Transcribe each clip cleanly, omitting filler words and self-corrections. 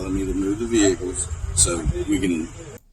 telling me to move the vehicles so we can.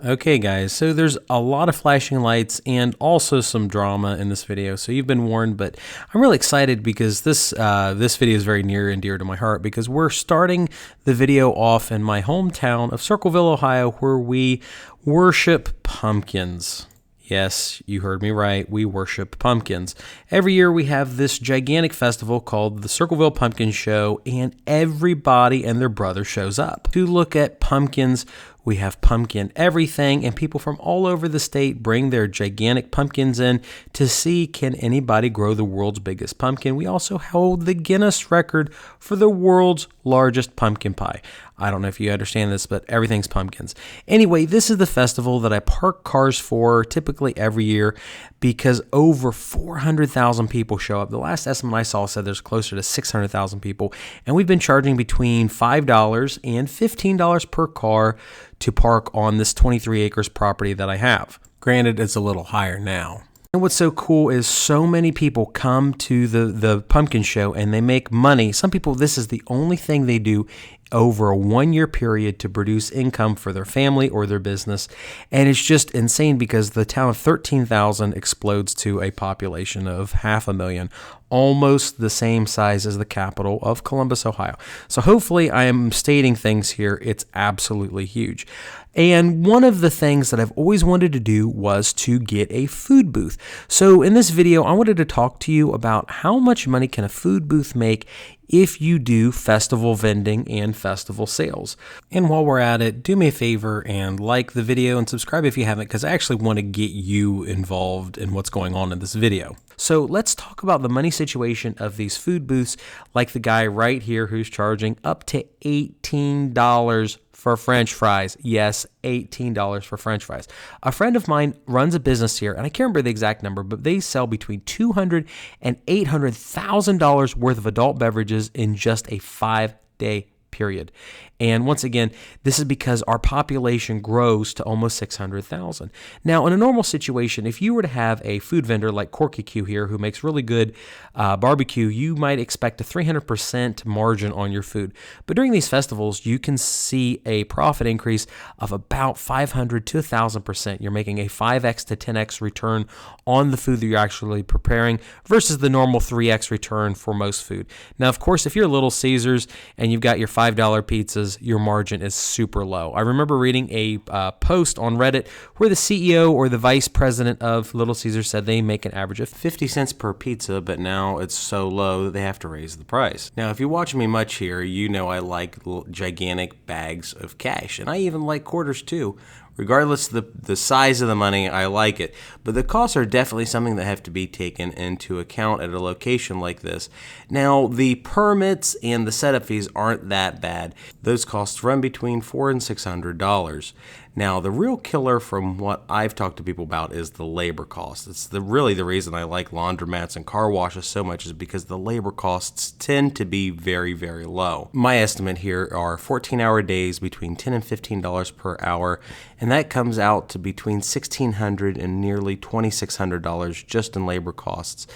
Okay guys, so there's a lot of flashing lights and also some drama in this video, so you've been warned, but I'm really excited because this video is very near and dear to my heart because we're starting the video off in my hometown of Circleville, Ohio, where we worship pumpkins. Yes, you heard me right. We worship pumpkins. Every year we have this gigantic festival called the Circleville Pumpkin Show, and everybody and their brother shows up to look at pumpkins. We have pumpkin everything, and people from all over the state bring their gigantic pumpkins in to see can anybody grow the world's biggest pumpkin. We also hold the Guinness record for the world's largest pumpkin pie. I don't know if you understand this, but everything's pumpkins. Anyway, this is the festival that I park cars for typically every year because over 400,000 people show up. The last estimate I saw said there's closer to 600,000 people, and we've been charging between $5 and $15 per car to park on this 23 acres property that I have. Granted, it's a little higher now. And what's so cool is so many people come to the pumpkin show and they make money. Some people, this is the only thing they do over a 1-year period to produce income for their family or their business. And it's just insane because the town of 13,000 explodes to a population of 500,000, almost the same size as the capital of Columbus, Ohio. So hopefully I am stating things here. It's absolutely huge. And one of the things that I've always wanted to do was to get a food booth. So in this video, I wanted to talk to you about how much money can a food booth make if you do festival vending and festival sales. And while we're at it, do me a favor and like the video and subscribe if you haven't, because I actually want to get you involved in what's going on in this video. So let's talk about the money situation of these food booths, like the guy right here who's charging up to $18 for French fries. Yes, $18 for French fries. A friend of mine runs a business here, and I can't remember the exact number, but they sell between $200,000 and $800,000 worth of adult beverages in just a 5-day period. And once again, this is because our population grows to almost 600,000. Now, in a normal situation, if you were to have a food vendor like Corky Q here who makes really good barbecue, you might expect a 300% margin on your food. But during these festivals, you can see a profit increase of about 500 to 1,000%. You're making a 5x to 10x return on the food that you're actually preparing versus the normal 3x return for most food. Now, of course, if you're Little Caesars and you've got your $5 pizzas, your margin is super low. I remember reading a post on Reddit where the CEO or the vice president of Little Caesars said they make an average of 50 cents per pizza, but now it's so low that they have to raise the price. Now, if you watch me much here, you know I like gigantic bags of cash, and I even like quarters too. Regardless of the size of the money, I like it. But the costs are definitely something that have to be taken into account at a location like this. Now, the permits and the setup fees aren't that bad. Those costs run between $400 and $600. Now, the real killer from what I've talked to people about is the labor costs. It's really the reason I like laundromats and car washes so much is because the labor costs tend to be very, very low. My estimate here are 14-hour days between $10 and $15 per hour, and that comes out to between $1,600 and nearly $2,600 just in labor costs.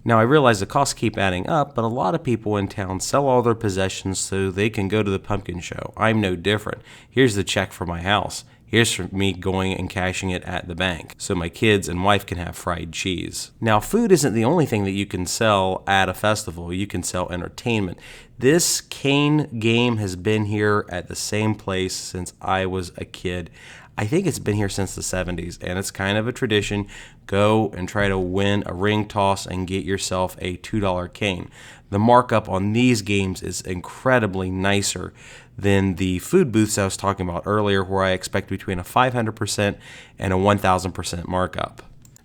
Now, I realize the costs keep adding up, but a lot of people in town sell all their possessions so they can go to the pumpkin show. I'm no different. Here's the check for my house. Here's for me going and cashing it at the bank so my kids and wife can have fried cheese. Now, food isn't the only thing that you can sell at a festival. You can sell entertainment. This cane game has been here at the same place since I was a kid. I think it's been here since the 70s, and it's kind of a tradition. Go and try to win a ring toss and get yourself a $2 cane. The markup on these games is incredibly nicer than the food booths I was talking about earlier, where I expect between a 500% and a 1,000% markup.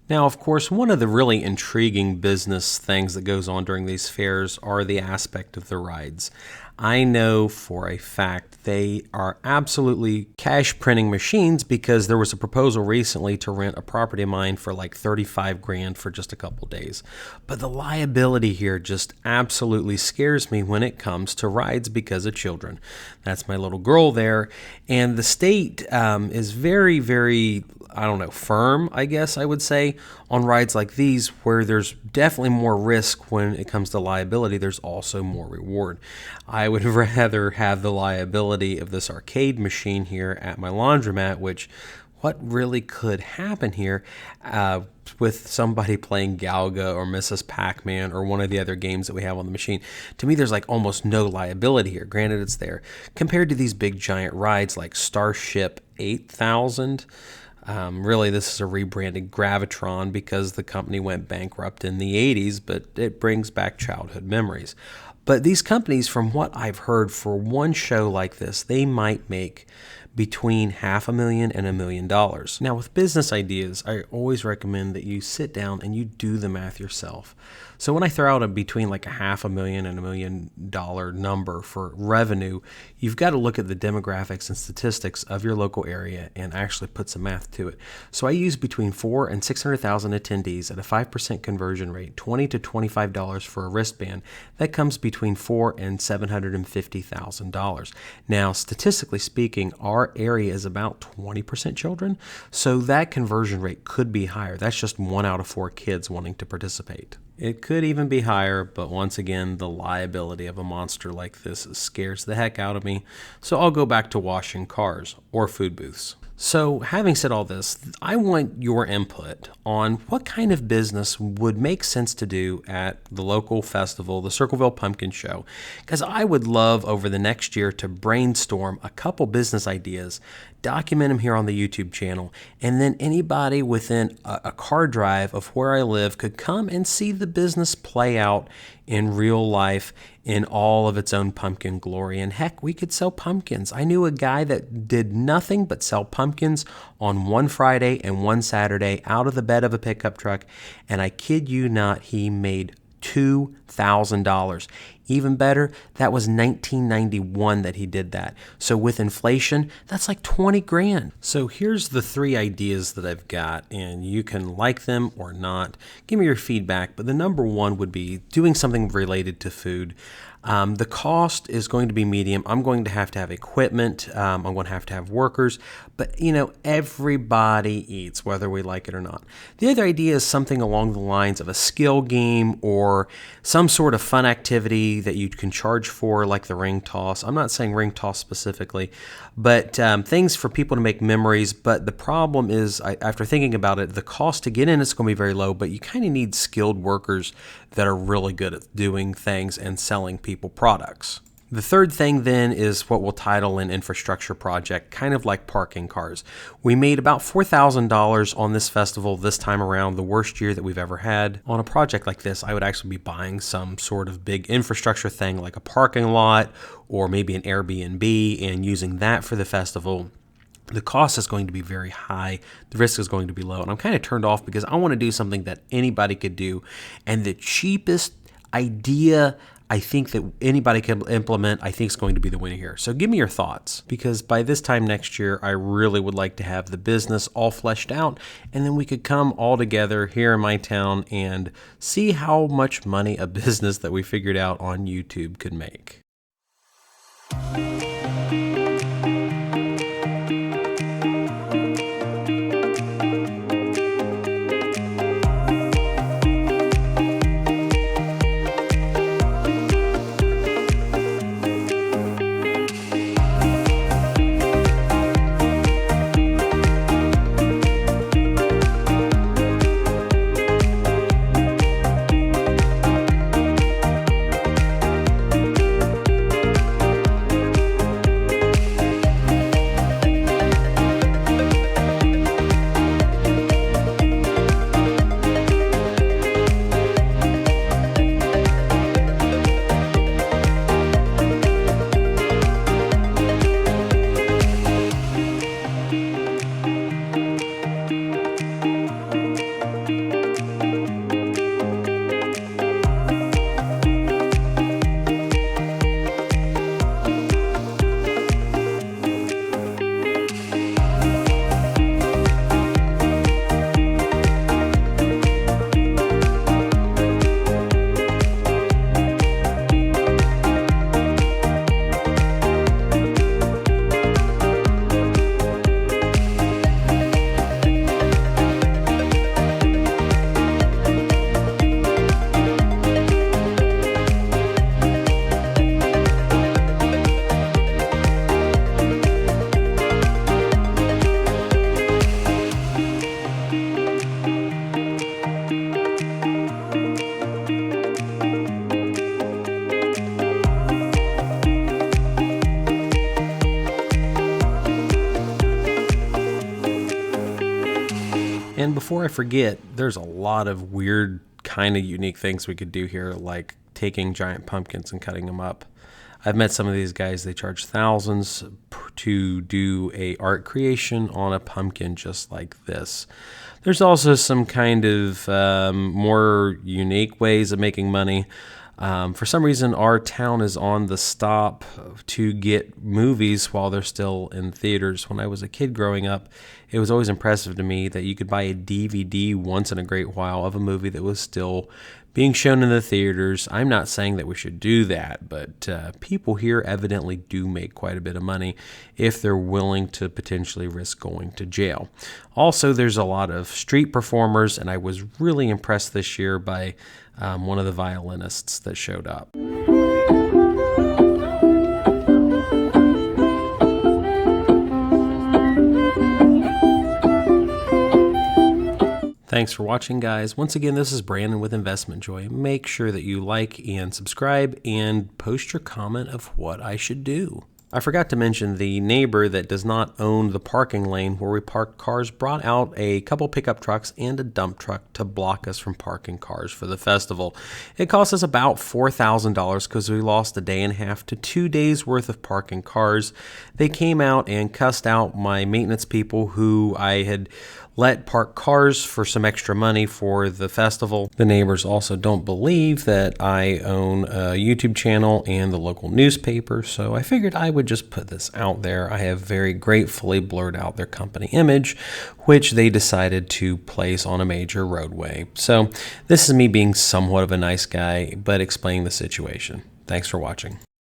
Now, of course, one of the really intriguing business things that goes on during these fairs are the aspect of the rides. I know for a fact they are absolutely cash printing machines because there was a proposal recently to rent a property of mine for like 35 grand for just a couple days. But the liability here just absolutely scares me when it comes to rides because of children. That's my little girl there. And the state is very, very, I don't know, firm, I guess I would say, on rides like these where there's definitely more risk when it comes to liability. There's also more reward. I would rather have the liability of this arcade machine here at my laundromat, which what really could happen here with somebody playing Galga or Mrs. Pac-Man or one of the other games that we have on the machine. To me, there's like almost no liability here. Granted, it's there. Compared to these big giant rides like Starship 8000, really this is a rebranded Gravitron because the company went bankrupt in the 80s, but it brings back childhood memories. But these companies, from what I've heard, for one show like this, they might make between $500,000 and $1 million. Now, with business ideas, I always recommend that you sit down and you do the math yourself. So when I throw out between like $500,000 and $1 million number for revenue, you've got to look at the demographics and statistics of your local area and actually put some math to it. So I use between 400,000 and 600,000 attendees at a 5% conversion rate, $20 to $25 for a wristband. That comes between $400,000 and $750,000. Now, statistically speaking, our area is about 20% children, so that conversion rate could be higher. That's just 1 out of 4 kids wanting to participate. It could even be higher, but once again, the liability of a monster like this scares the heck out of me, so I'll go back to washing cars or food booths. So having said all this, I want your input on what kind of business would make sense to do at the local festival, the Circleville Pumpkin Show, because I would love over the next year to brainstorm a couple business ideas, document them here on the YouTube channel, and then anybody within a car drive of where I live could come and see the business play out in real life in all of its own pumpkin glory. And heck, we could sell pumpkins. I knew a guy that did nothing but sell pumpkins on one Friday and one Saturday out of the bed of a pickup truck, and I kid you not, he made $2,000. Even better, that was 1991 that he did that. So with inflation, that's like 20 grand. So here's the 3 ideas that I've got, and you can like them or not. Give me your feedback, but the number 1 would be doing something related to food. The cost is going to be medium. I'm going to have equipment. I'm going to have workers. But, everybody eats, whether we like it or not. The other idea is something along the lines of a skill game or some sort of fun activity that you can charge for, like the ring toss. I'm not saying ring toss specifically, but things for people to make memories. But the problem is, after thinking about it, the cost to get in is going to be very low, but you kind of need skilled workers that are really good at doing things and selling people products. The third thing then is what we'll title an infrastructure project, kind of like parking cars. We made about $4,000 on this festival this time around, the worst year that we've ever had. On a project like this, I would actually be buying some sort of big infrastructure thing like a parking lot or maybe an Airbnb and using that for the festival. The cost is going to be very high. The risk is going to be low. And I'm kind of turned off because I want to do something that anybody could do. And the cheapest idea I think that anybody can implement, I think is going to be the winner here. So give me your thoughts, because by this time next year, I really would like to have the business all fleshed out, and then we could come all together here in my town and see how much money a business that we figured out on YouTube could make. And before I forget, there's a lot of weird, kind of unique things we could do here, like taking giant pumpkins and cutting them up. I've met some of these guys, they charge thousands to do a art creation on a pumpkin just like this. There's also some kind of more unique ways of making money. For some reason, our town is on the stop to get movies while they're still in theaters. When I was a kid growing up, it was always impressive to me that you could buy a DVD once in a great while of a movie that was still being shown in the theaters. I'm not saying that we should do that, but people here evidently do make quite a bit of money if they're willing to potentially risk going to jail. Also, there's a lot of street performers, and I was really impressed this year by one of the violinists that showed up. Thanks for watching, guys. Once again, this is Brandon with Investment Joy. Make sure that you like and subscribe and post your comment of what I should do. I forgot to mention the neighbor that does not own the parking lane where we park cars brought out a couple pickup trucks and a dump truck to block us from parking cars for the festival. It cost us about $4,000 because we lost a day and a half to 2 days worth of parking cars. They came out and cussed out my maintenance people who I had let park cars for some extra money for the festival. The neighbors also don't believe that I own a YouTube channel and the local newspaper, so I figured I would just put this out there. I have very gratefully blurred out their company image, which they decided to place on a major roadway. So this is me being somewhat of a nice guy, but explaining the situation. Thanks for watching.